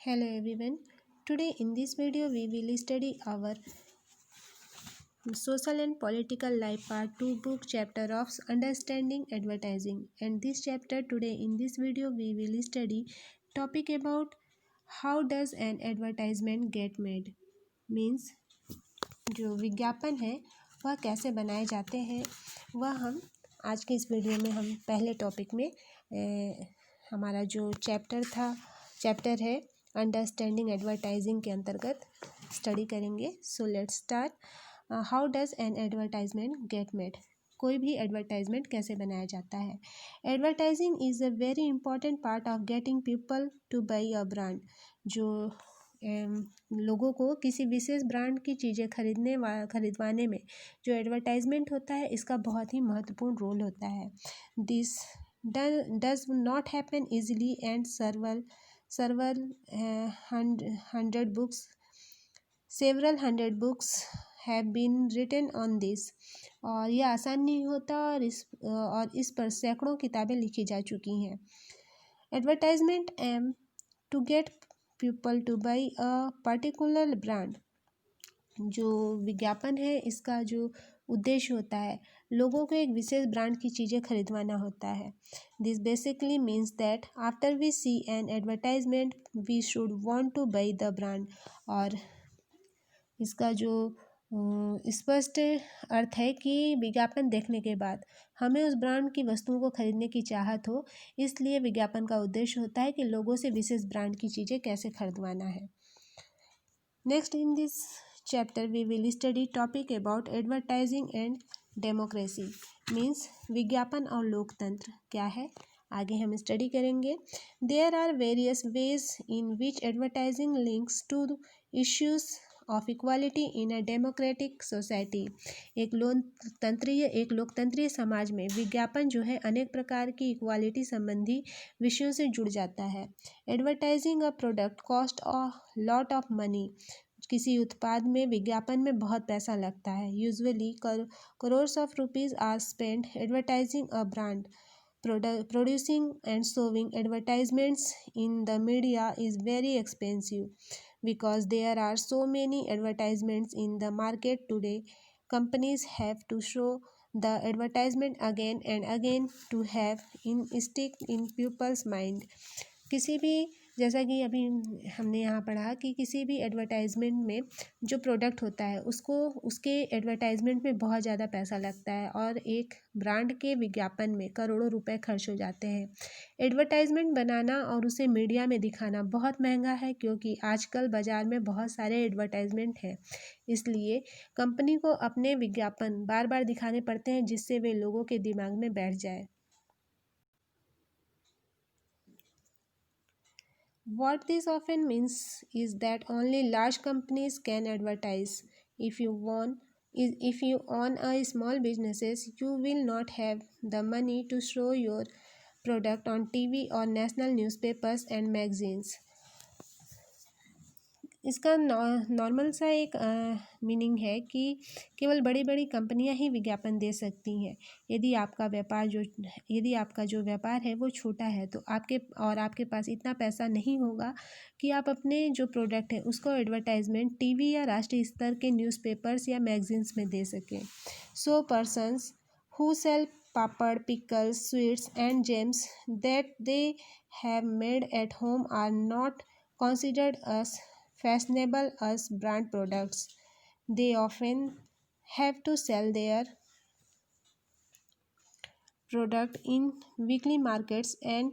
Hello everyone. Today in this video we will study our social and political life part 2 book chapter of understanding advertising, and this chapter today in this video we will study topic about how does an advertisement get made, means जो विज्ञापन है वह कैसे बनाए जाते हैं वह हम आज के इस वीडियो में हम पहले टॉपिक में हमारा जो चैप्टर है अंडरस्टैंडिंग एडवर्टाइजिंग के अंतर्गत स्टडी करेंगे। So let's start. How does an advertisement gate made, कोई भी एडवर्टाइजमेंट कैसे बनाया जाता है। Advertising is a very important part of getting people to buy a brand. जो लोगों को किसी विशेष ब्रांड की चीज़ें खरीदवाने में जो एडवर्टाइजमेंट होता है इसका बहुत ही महत्वपूर्ण रोल होता है। This does not happen easily and several hundred books have been written on this, और यह आसान नहीं होता और इस पर सैकड़ों किताबें लिखी जा चुकी हैं। Advertisement aim to get people to buy a particular brand, जो विज्ञापन है इसका जो उद्देश्य होता है लोगों को एक विशेष ब्रांड की चीज़ें खरीदवाना होता है। This basically means that after we see an advertisement we should want to buy the brand, और इसका जो स्पष्ट अर्थ है कि विज्ञापन देखने के बाद हमें उस ब्रांड की वस्तुओं को खरीदने की चाहत हो, इसलिए विज्ञापन का उद्देश्य होता है कि लोगों से विशेष ब्रांड की चीज़ें कैसे खरीदवाना है। Next in this chapter we will study topic about advertising and democracy, means विज्ञापन और लोकतंत्र क्या है, आगे हम स्टडी करेंगे। There are various ways in which advertising links to issues of equality in a democratic society। एक लोकतंत्रीय समाज में विज्ञापन जो है अनेक प्रकार की इक्वालिटी संबंधी विषयों से जुड़ जाता है। Advertising a product cost a lot of money, किसी उत्पाद में विज्ञापन में बहुत पैसा लगता है। Usually crores of rupees are spend advertising a brand. Producing and showing advertisements in the media is very expensive because there are so many advertisements in the market today. Companies have to show the advertisement again and again to have in stick in people's mind. किसी भी, जैसा कि अभी हमने यहाँ पढ़ा कि किसी भी एडवर्टाइजमेंट में जो प्रोडक्ट होता है उसके एडवर्टाइजमेंट में बहुत ज़्यादा पैसा लगता है और एक ब्रांड के विज्ञापन में करोड़ों रुपए खर्च हो जाते हैं। एडवर्टाइजमेंट बनाना और उसे मीडिया में दिखाना बहुत महंगा है, क्योंकि आजकल बाज़ार में बहुत सारे एडवर्टाइजमेंट हैं, इसलिए कंपनी को अपने विज्ञापन बार बार दिखाने पड़ते हैं जिससे वे लोगों के दिमाग में बैठ जाए। What this often means is that only large companies can advertise. If you own a small businesses, you will not have the money to show your product on TV or national newspapers and magazines. इसका normal सा एक meaning है कि केवल बड़ी बड़ी कंपनियां ही विज्ञापन दे सकती हैं। यदि आपका जो व्यापार है वो छोटा है तो आपके पास इतना पैसा नहीं होगा कि आप अपने जो प्रोडक्ट है उसको एडवर्टाइजमेंट टीवी या राष्ट्रीय स्तर के न्यूज़पेपर्स या मैगजीन्स में दे सकें। So persons who sell papad, pickles, sweets and gems that they have made at home are not considered as fashionable as brand products. They often have to sell their product in weekly markets and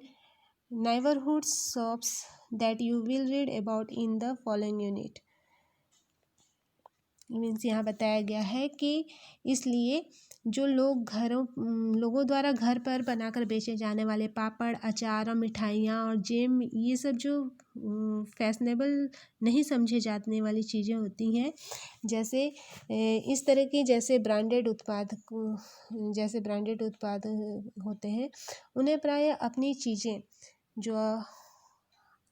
neighborhood shops that you will read about in the following unit. Means यहाँ बताया गया है कि इसलिए जो लोगों द्वारा घर पर बनाकर बेचे जाने वाले पापड़, अचार और मिठाइयाँ और जेम, ये सब जो फैशनेबल नहीं समझे जाने वाली चीज़ें होती हैं, जैसे इस तरह की जैसे ब्रांडेड उत्पाद होते हैं, उन्हें प्राय अपनी चीज़ें जो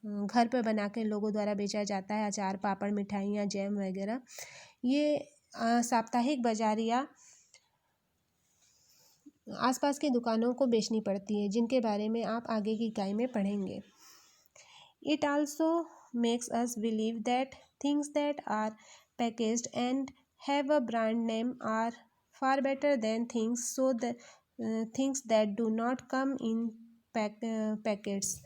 घर पर बना के लोगों द्वारा बेचा जाता है, अचार, पापड़, मिठाइयाँ, जैम वगैरह, ये साप्ताहिक बाजार या आसपास की दुकानों को बेचनी पड़ती है, जिनके बारे में आप आगे की इकाई में पढ़ेंगे। It also makes us believe that things that are packaged and have a brand name are far better than things that do not come in packets.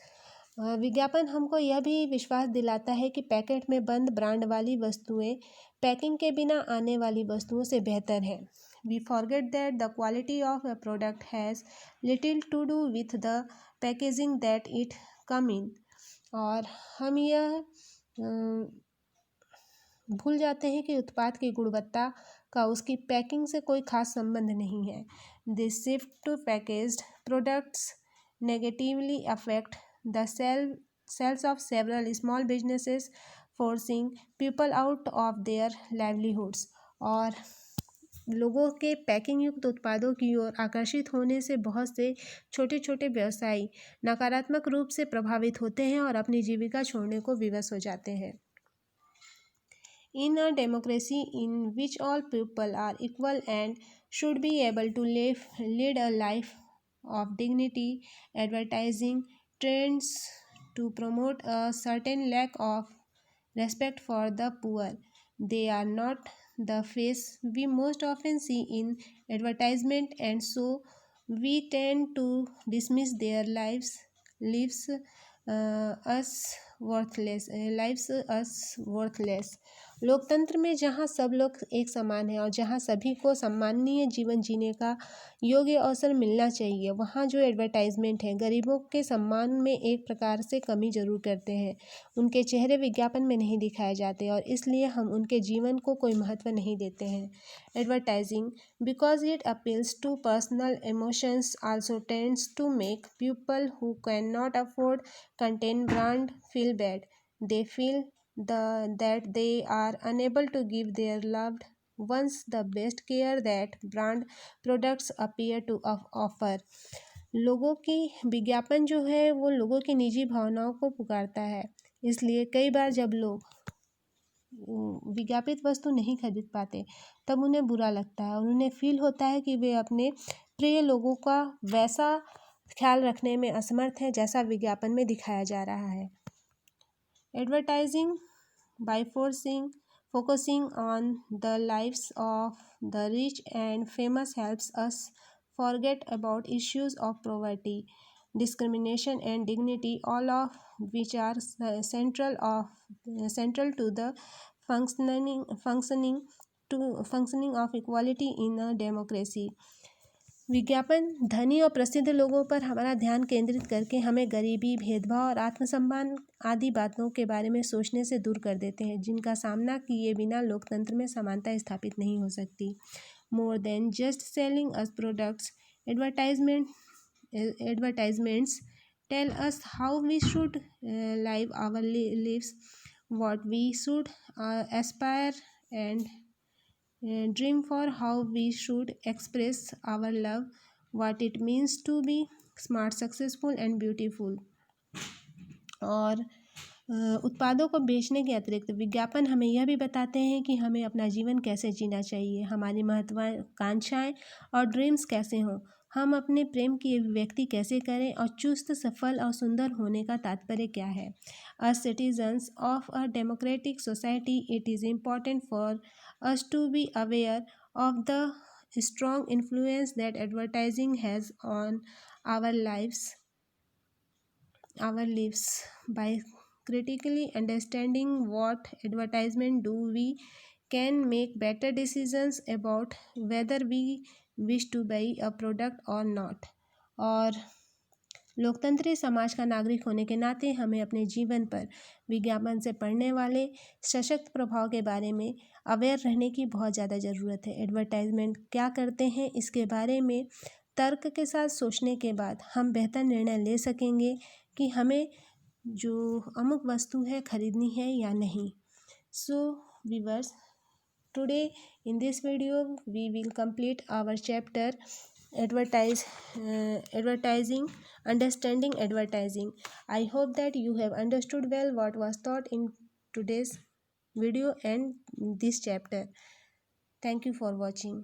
विज्ञापन हमको यह भी विश्वास दिलाता है कि पैकेट में बंद ब्रांड वाली वस्तुएं पैकिंग के बिना आने वाली वस्तुओं से बेहतर है. We forget that the quality of a product has little to do with the packaging that it come in. और हम यह भूल जाते हैं कि उत्पाद की गुणवत्ता का उसकी पैकिंग से कोई खास संबंध नहीं है. This shift to packaged products negatively affect the sales of several small businesses, forcing people out of their livelihoods. और लोगों के पैकिंग युक्त उत्पादों की ओर आकर्षित होने से बहुत से छोटे छोटे व्यवसायी नकारात्मक रूप से प्रभावित होते हैं और अपनी जीविका छोड़ने को विवश हो जाते हैं. In a democracy in which all people are equal and should be able to lead a life of dignity, advertising trends to promote a certain lack of respect for the poor. They are not the face we most often see in advertisement, and so we tend to dismiss their lives as worthless. लोकतंत्र में जहाँ सब लोग एक समान हैं और जहाँ सभी को सम्माननीय जीवन जीने का योग्य अवसर मिलना चाहिए, वहाँ जो एडवर्टाइजमेंट है गरीबों के सम्मान में एक प्रकार से कमी जरूर करते हैं. उनके चेहरे विज्ञापन में नहीं दिखाए जाते और इसलिए हम उनके जीवन को कोई महत्व नहीं देते हैं. Advertising, because it appeals to personal emotions, also tends to make people who can not afford content brand feel bad. They feel that they are unable to give their loved ones the best care that brand products appear to offer. लोगों की विज्ञापन जो है वो लोगों की निजी भावनाओं को पुकारता है. इसलिए कई बार जब लोग विज्ञापित वस्तु नहीं खरीद पाते तब उन्हें बुरा लगता है और उन्हें फील होता है कि वे अपने प्रिय लोगों का वैसा ख्याल रखने में असमर्थ हैं जैसा विज्ञापन में दिखाया जा रहा है. Advertising, by focusing on the lives of the rich and famous, helps us forget about issues of poverty, discrimination and dignity, all of which are central to the functioning of equality in a democracy. विज्ञापन धनी और प्रसिद्ध लोगों पर हमारा ध्यान केंद्रित करके हमें गरीबी, भेदभाव और आत्मसम्मान आदि बातों के बारे में सोचने से दूर कर देते हैं, जिनका सामना किए बिना लोकतंत्र में समानता स्थापित नहीं हो सकती. More than just selling us products, advertisements tell us how we should live our lives, what we should aspire and dream for, how we should express our love, what it means to be smart, successful and beautiful. और उत्पादों को बेचने के अतिरिक्त विज्ञापन हमें यह भी बताते हैं कि हमें अपना जीवन कैसे जीना चाहिए, हमारी महत्वाकांक्षाएं और ड्रीम्स कैसे हों, हम अपने प्रेम की अभिव्यक्ति कैसे करें और चुस्त, सफल और सुंदर होने का तात्पर्य क्या है. As citizens of a democratic society, it is important for us to be aware of the strong influence that advertising has on our lives. By critically understanding what advertisement do, we can make better decisions about whether we wish to buy a product or not. और लोकतंत्री समाज का नागरिक होने के नाते हमें अपने जीवन पर विज्ञापन से पड़ने वाले सशक्त प्रभाव के बारे में अवेयर रहने की बहुत ज़्यादा ज़रूरत है. एडवर्टाइजमेंट क्या करते हैं इसके बारे में तर्क के साथ सोचने के बाद हम बेहतर निर्णय ले सकेंगे कि हमें जो अमुक वस्तु है खरीदनी है या नहीं. So viewers, today in this video we will complete our chapter advertising, understanding advertising. I hope that you have understood well what was taught in today's video and this chapter. Thank you for watching.